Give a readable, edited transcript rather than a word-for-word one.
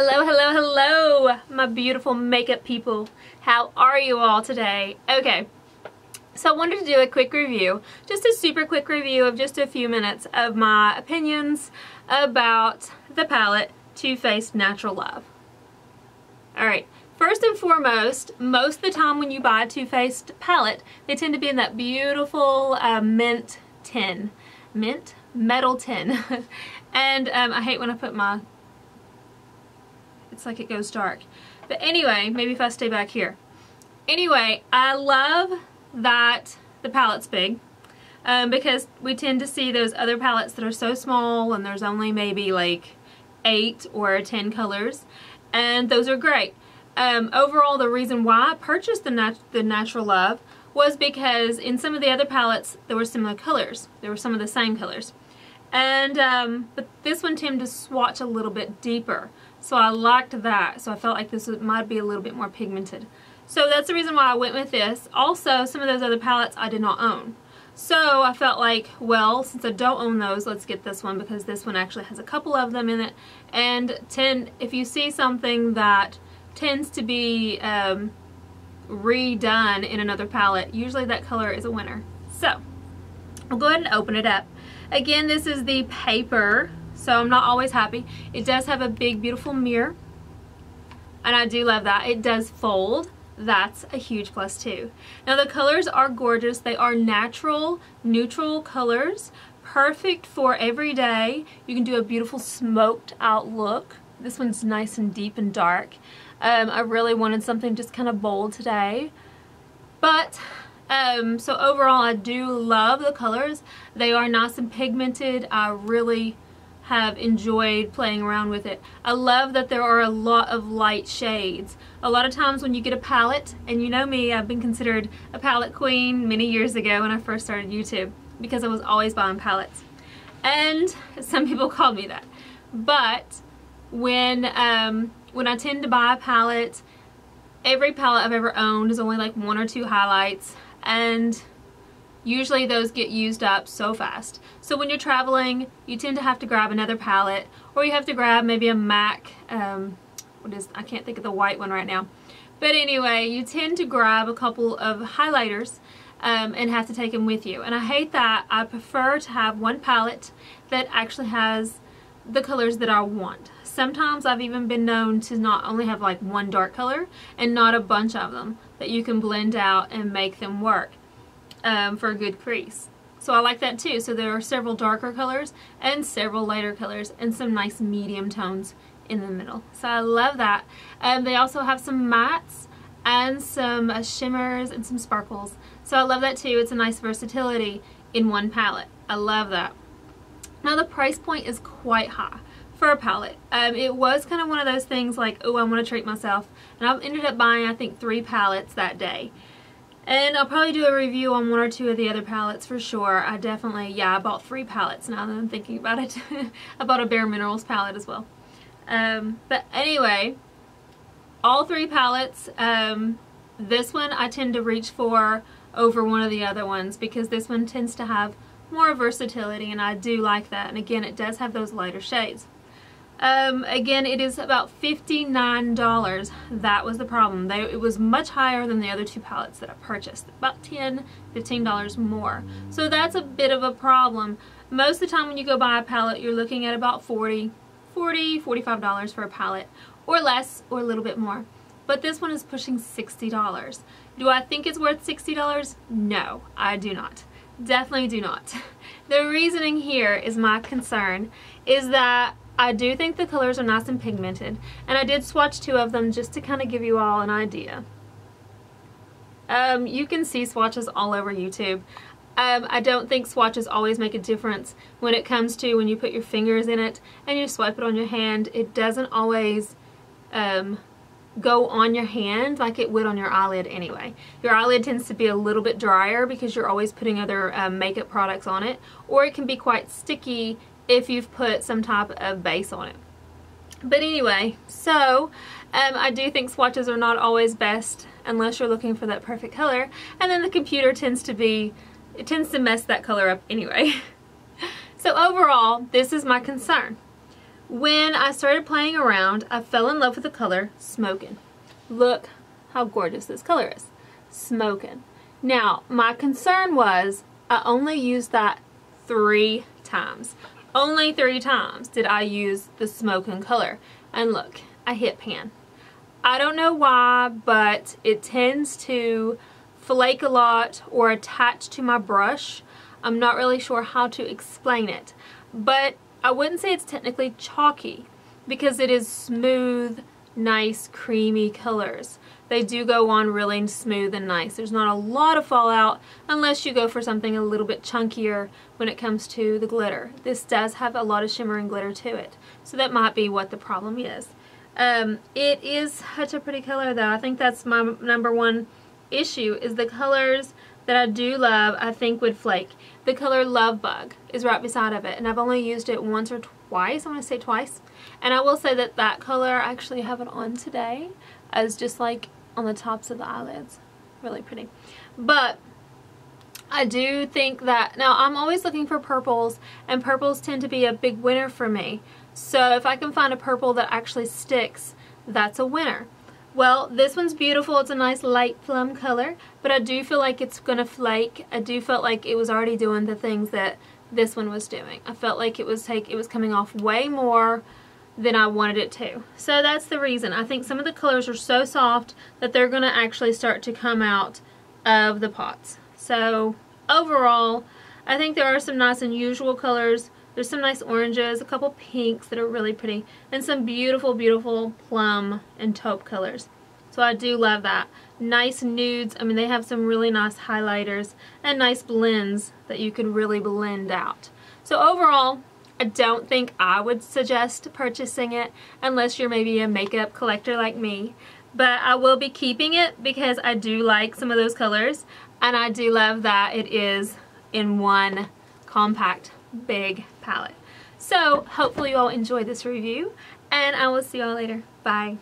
Hello, hello, hello, my beautiful makeup people. How are you all today? Okay, so I wanted to do a quick review, just a super quick review of just a few minutes of my opinions about the palette Too Faced Natural Love. Alright, first and foremost, most of the time when you buy a Too Faced palette, they tend to be in that beautiful mint tin. Mint? Metal tin. And I hate when I put my... it's like it goes dark. But anyway, maybe if I stay back here. Anyway, I love that the palette's big because we tend to see those other palettes that are so small and there's only maybe like 8 or 10 colors, and those are great. Overall, the reason why I purchased the Natural Love was because in some of the other palettes there were similar colors. There were some of the same colors. And but this one tended to swatch a little bit deeper. So I liked that. So I felt like this might be a little bit more pigmented. So that's the reason why I went with this. Also, some of those other palettes I did not own. So I felt like, well, since I don't own those, let's get this one because this one actually has a couple of them in it. And if you see something that tends to be redone in another palette, usually that color is a winner. So I'll go ahead and open it up. Again, this is the paper, so I'm not always happy. It does have a big, beautiful mirror, and I do love that. It does fold. That's a huge plus too. Now the colors are gorgeous. They are natural, neutral colors, perfect for every day. You can do a beautiful smoked out look. This one's nice and deep and dark. I really wanted something just kind of bold today, but so overall I do love the colors. They are nice and pigmented. I really have enjoyed playing around with it. I love that there are a lot of light shades. A lot of times when you get a palette, and you know me, I've been considered a palette queen many years ago when I first started YouTube because I was always buying palettes. And some people called me that. But when I tend to buy a palette, every palette I've ever owned is only like 1 or 2 highlights, and usually those get used up so fast. So when you're traveling, you tend to have to grab another palette, or you have to grab maybe a MAC, I can't think of the white one right now. But anyway, you tend to grab a couple of highlighters and have to take them with you. And I hate that. I prefer to have one palette that actually has the colors that I want. Sometimes I've even been known to not only have like one dark color and not a bunch of them, that you can blend out and make them work for a good crease. So I like that too. So there are several darker colors and several lighter colors and some nice medium tones in the middle. So I love that. They also have some mattes and some shimmers and some sparkles. So I love that too. It's a nice versatility in one palette. I love that. Now the price point is quite high for a palette. It was kind of one of those things like, oh, I want to treat myself. And I ended up buying, I think, 3 palettes that day. And I'll probably do a review on 1 or 2 of the other palettes for sure. I bought 3 palettes now that I'm thinking about it. I bought a Bare Minerals palette as well. But anyway, all 3 palettes, this one I tend to reach for over one of the other ones because this one tends to have more versatility, and I do like that. And again, it does have those lighter shades. Again, it is about $59. That was the problem. It was much higher than the other 2 palettes that I purchased. About $10, $15 more. So that's a bit of a problem. Most of the time when you go buy a palette, you're looking at about $40, $45 for a palette, or less, or a little bit more. But this one is pushing $60. Do I think it's worth $60? No, I do not. Definitely do not. The reasoning here is my concern is that I do think the colors are nice and pigmented, and I did swatch 2 of them just to kind of give you all an idea. You can see swatches all over YouTube. I don't think swatches always make a difference when it comes to when you put your fingers in it and you swipe it on your hand. It doesn't always go on your hand like it would on your eyelid anyway. Your eyelid tends to be a little bit drier because you're always putting other makeup products on it, or it can be quite sticky if you've put some type of base on it. But anyway, so I do think swatches are not always best unless you're looking for that perfect color, and then the computer tends to mess that color up anyway. So overall, this is my concern. When I started playing around, I fell in love with the color Smokin'. Look how gorgeous this color is. Smokin'. Now, my concern was I only used that 3 times. Only 3 times did I use the Smokin' color. And look, I hit pan. I don't know why, but it tends to flake a lot or attach to my brush. I'm not really sure how to explain it, but I wouldn't say it's technically chalky because it is smooth, nice, creamy colors. They do go on really smooth and nice. There's not a lot of fallout unless you go for something a little bit chunkier when it comes to the glitter. This does have a lot of shimmer and glitter to it, so that might be what the problem is. It is such a pretty color though. I think that's my #1 issue, is the colors that I do love I think would flake. The color Love Bug is right beside of it, and I've only used it once or twice. I want to say twice. And I will say that that color, I actually have it on today as just like on the tops of the eyelids. Really pretty. But I do think that, now I'm always looking for purples, and purples tend to be a big winner for me. So if I can find a purple that actually sticks, that's a winner. Well, this one's beautiful. It's a nice light plum color, but I do feel like it's gonna flake. I do feel like it was already doing the things that this one was doing. I felt like it was coming off way more than I wanted it to. So that's the reason. I think some of the colors are so soft that they're gonna actually start to come out of the pots. So overall, I think there are some nice unusual colors. There's some nice oranges, a couple pinks that are really pretty, and some beautiful, beautiful plum and taupe colors. So I do love that. Nice nudes. I mean, they have some really nice highlighters and nice blends that you can really blend out. So overall, I don't think I would suggest purchasing it unless you're maybe a makeup collector like me. But I will be keeping it because I do like some of those colors, and I do love that it is in one compact big palette. So hopefully you all enjoyed this review, and I will see you all later. Bye.